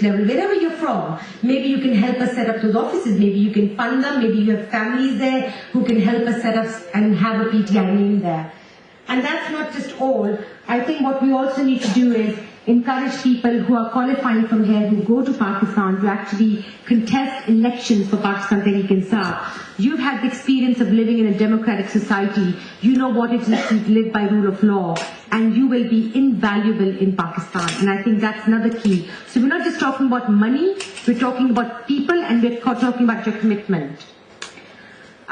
level, wherever you're from, maybe you can help us set up those offices, maybe you can fund them, maybe you have families there who can help us set up and have a PTI name there. And that's not just all. I think what we also need to do is encourage people who are qualifying from here, who go to Pakistan, to actually contest elections for Pakistan Tehreek Insaf. You've had the experience of living in a democratic society. You know what it is to live by rule of law, and you will be invaluable in Pakistan. And I think that's another key. So we're not just talking about money, we're talking about people, and we're talking about your commitment.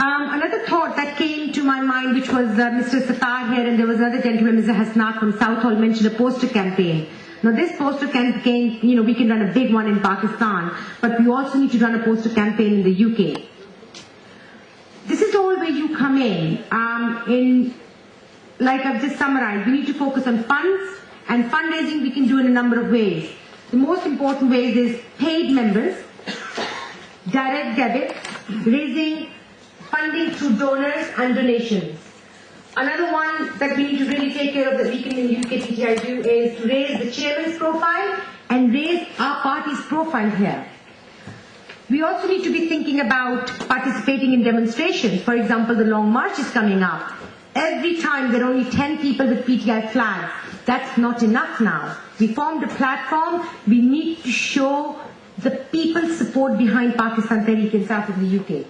Another thought that came to my mind, which was Mr. Sattar here, and there was another gentleman, Mr. Hasnat from South Hall, mentioned a poster campaign. Now this poster campaign, we can run a big one in Pakistan, but we also need to run a poster campaign in the UK. This is all where you come in. Like I've just summarized, we need to focus on funds, and fundraising we can do in a number of ways. The most important ways is paid members, direct debit, raising funding through donors and donations. Another one that we need to really take care of, that we can in UK PTI do, is to raise the chairman's profile and raise our party's profile here. We also need to be thinking about participating in demonstrations. For example, the Long March is coming up. Every time there are only 10 people with PTI flags. That's not enough now. We formed a platform. We need to show the people's support behind Pakistan Tehreek Insaf in the UK.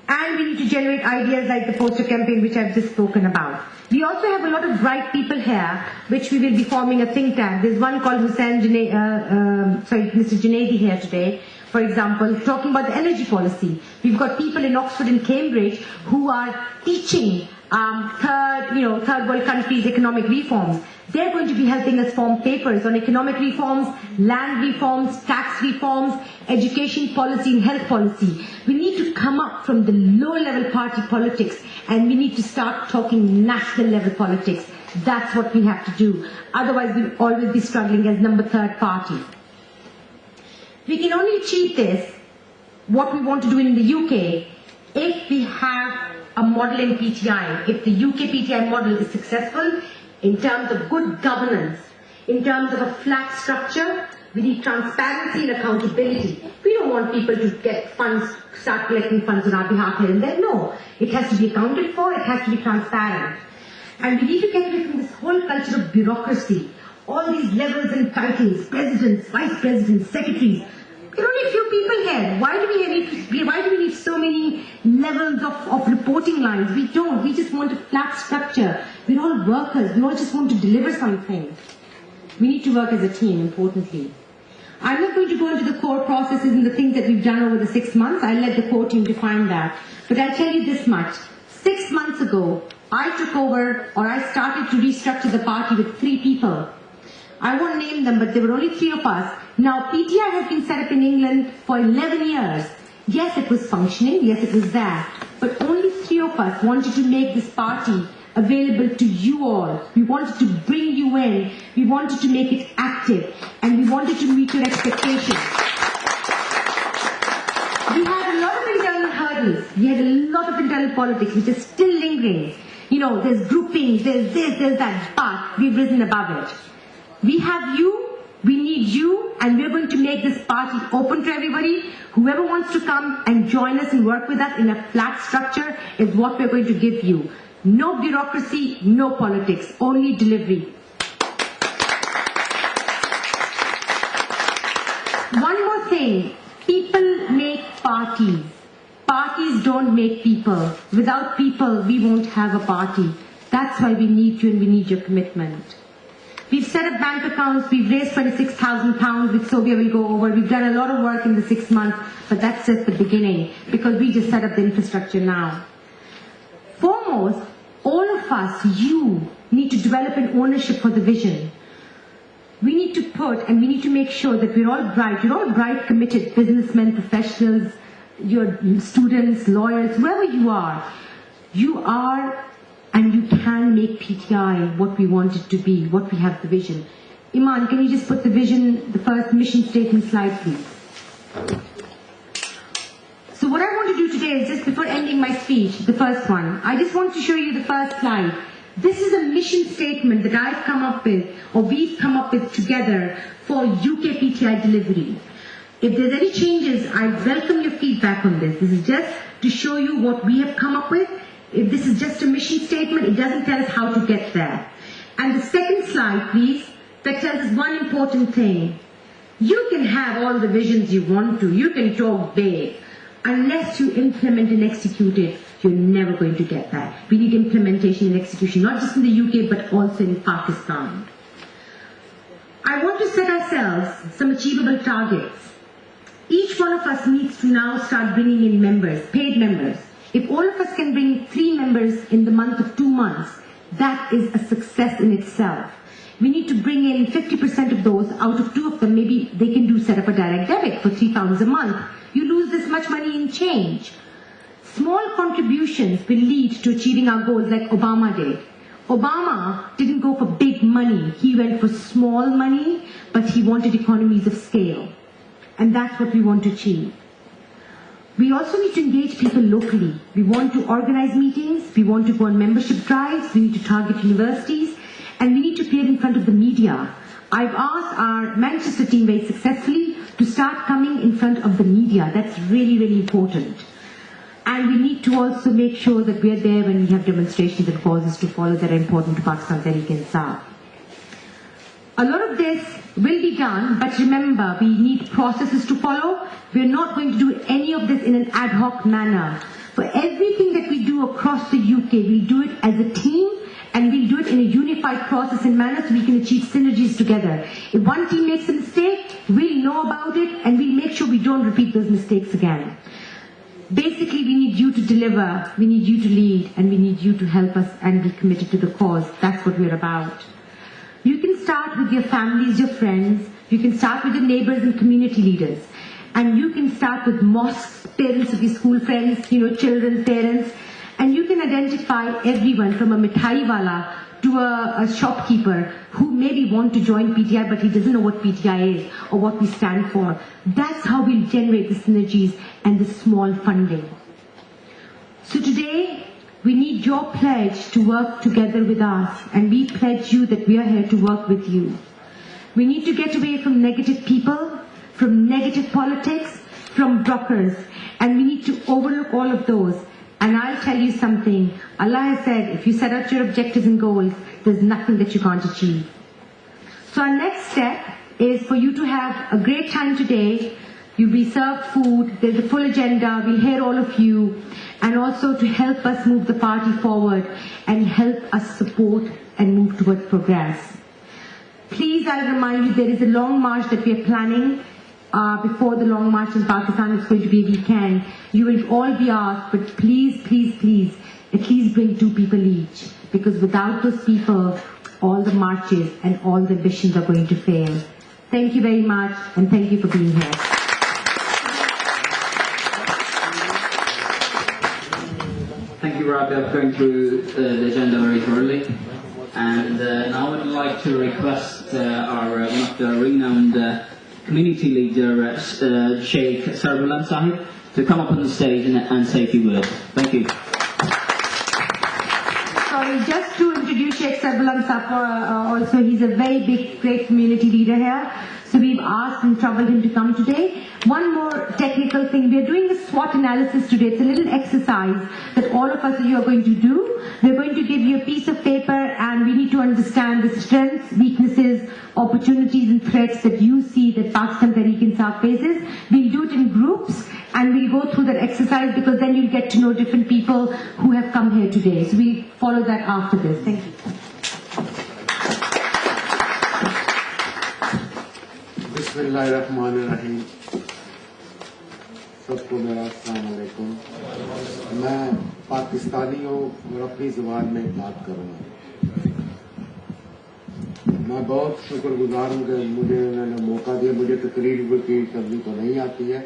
And we need to generate ideas like the poster campaign, which I've just spoken about. We also have a lot of bright people here, which we will be forming a think tank. There's one called Mr. Junaidi here today, for example, talking about the energy policy. We've got people in Oxford and Cambridge who are teaching third world countries economic reforms. They're going to be helping us form papers on economic reforms, land reforms, tax reforms, education policy and health policy. We need to come up from the low-level party politics, and we need to start talking national level politics. That's what we have to do. Otherwise, we'll always be struggling as number 3rd party. We can only achieve this, what we want to do in the UK, if we have a model in PTI. If the UK PTI model is successful in terms of good governance, in terms of a flat structure, we need transparency and accountability. We don't want people to get funds, start collecting funds on our behalf here and there. No, it has to be accounted for, it has to be transparent. And we need to get away from this whole culture of bureaucracy. All these levels and titles, presidents, vice presidents, secretaries. There are only a few people here. Why do we need so many levels of reporting lines? We don't. We just want a flat structure. We're all workers. We all just want to deliver something. We need to work as a team, importantly. I'm not going to go into the core processes and the things that we've done over the 6 months. I'll let the core team define that. But I'll tell you this much. 6 months ago, I took over, or I started to restructure the party with 3 people. I won't name them, but there were only 3 of us. Now, PTI has been set up in England for 11 years. Yes, it was functioning. Yes, it was there. But only 3 of us wanted to make this party available to you all. We wanted to bring you in. We wanted to make it active. And we wanted to meet your expectations. We had a lot of internal hurdles. We had a lot of internal politics, which is still lingering. There's groupings, there's this, there's that. But we've risen above it. We have you, we need you, and we're going to make this party open to everybody. Whoever wants to come and join us and work with us in a flat structure is what we're going to give you. No bureaucracy, no politics, only delivery. One more thing, people make parties. Parties don't make people. Without people, we won't have a party. That's why we need you and we need your commitment. We've set up bank accounts, we've raised £26,000, which Sobia will go over. We've done a lot of work in the 6 months, but that's just the beginning, because we just set up the infrastructure now. Foremost, all of us, you, need to develop an ownership for the vision. We need to put, and we need to make sure that we're all bright, committed businessmen, professionals, your students, lawyers, whoever you are, and you can make PTI what we want it to be, what we have the vision. Iman, can you just put the vision, the first mission statement slide, please? So what I want to do today is, just before ending my speech, the first one, I just want to show you the first slide. This is a mission statement that I've come up with, or we've come up with together for UK PTI delivery. If there's any changes, I welcome your feedback on this. This is just to show you what we have come up with. If this is just a mission statement, it doesn't tell us how to get there. And the second slide, please, that tells us one important thing. You can have all the visions you want to, you can talk big. Unless you implement and execute it, you're never going to get that. We need implementation and execution, not just in the UK, but also in Pakistan. I want to set ourselves some achievable targets. Each one of us needs to now start bringing in members, paid members. If all of us can bring 3 members in the month of 2 months, that is a success in itself. We need to bring in 50% of those. Out of 2 of them, maybe they can set up a direct debit for £3 a month. You lose this much money in change. Small contributions will lead to achieving our goals like Obama did. Obama didn't go for big money. He went for small money, but he wanted economies of scale. And that's what we want to achieve. We also need to engage people locally. We want to organize meetings. We want to go on membership drives. We need to target universities. And we need to appear in front of the media. I've asked our Manchester team very successfully to start coming in front of the media. That's really, really important. And we need to also make sure that we're there when we have demonstrations and causes to follow that are important to Pakistan Tehreek-e-Insaf. A lot of this will be done, but remember, we need processes to follow. We're not going to do any of this in an ad hoc manner. For everything that we do across the UK, we'll do it as a team, and we'll do it in a unified process and manner so we can achieve synergies together. If one team makes a mistake, we'll know about it and we'll make sure we don't repeat those mistakes again. Basically, we need you to deliver, we need you to lead, and we need you to help us and be committed to the cause. That's what we're about. You can start with your families, your friends, you can start with your neighbors and community leaders. And you can start with mosques, parents of your school friends, children's parents. And you can identify everyone from a mithai wala to a shopkeeper who maybe want to join PTI but he doesn't know what PTI is or what we stand for. That's how we'll generate the synergies and the small funding. So today, we need your pledge to work together with us, and we pledge you that we are here to work with you. We need to get away from negative people, from negative politics, from brokers, and we need to overlook all of those. And I'll tell you something, Allah has said, if you set out your objectives and goals, there's nothing that you can't achieve. So our next step is for you to have a great time today. You'll be served food, there's a full agenda, we'll hear all of you, and also to help us move the party forward and help us support and move towards progress. Please, I'll remind you, there is a long march that we are planning. Before the long march in Pakistan, it's going to be a weekend. You will all be asked, but please, please, please, at least bring 2 people each. Because without those people, all the marches and all the ambitions are going to fail. Thank you very much, and thank you for being here. Thank you, Rabia, for going through the agenda very thoroughly. And now I would like to request one of the renowned community leader, Sheikh Sarbulan Sahib, to come up on the stage and say a few words. Thank you. Sorry, just to introduce Sheikh Sarbulan Sahib, also he's a very big, great community leader here. So we've asked and troubled him to come today. One more technical thing, we are doing a SWOT analysis today. It's a little exercise that all of us you are going to do. We're going to give you a piece of paper and we need to understand the strengths, weaknesses, opportunities and threats that you see that Pakistan Tehreek-e-Insaf faces. We'll do it in groups and we'll go through that exercise because then you'll get to know different people who have come here today. So we'll follow that after this. Thank you. बिस्मिल्लाहिर्रहमानिर्रहीम सबको मेरा अस्सलाम वालेकुम। मैं पाकिस्तानी हूँ और अपनी ज़ुबान में बात करूँगा। मैं बहुत शुक्रगुजार हूँ कि मुझे उन्होंने मौका दिया। मुझे तकरीर की करनी तो नहीं आती है,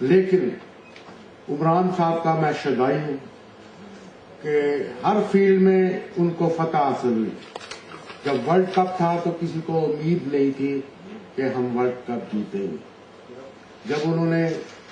लेकिन उमरान साहब का मैं शदाई हूँ कि हर फील्ड में उनको फतह हासिल हुई। जब वर्ल्ड कप था तो किसी को उम्मीद नहीं थी कि हम वर्ल्ड कप जीतेंगे। जब उन्होंने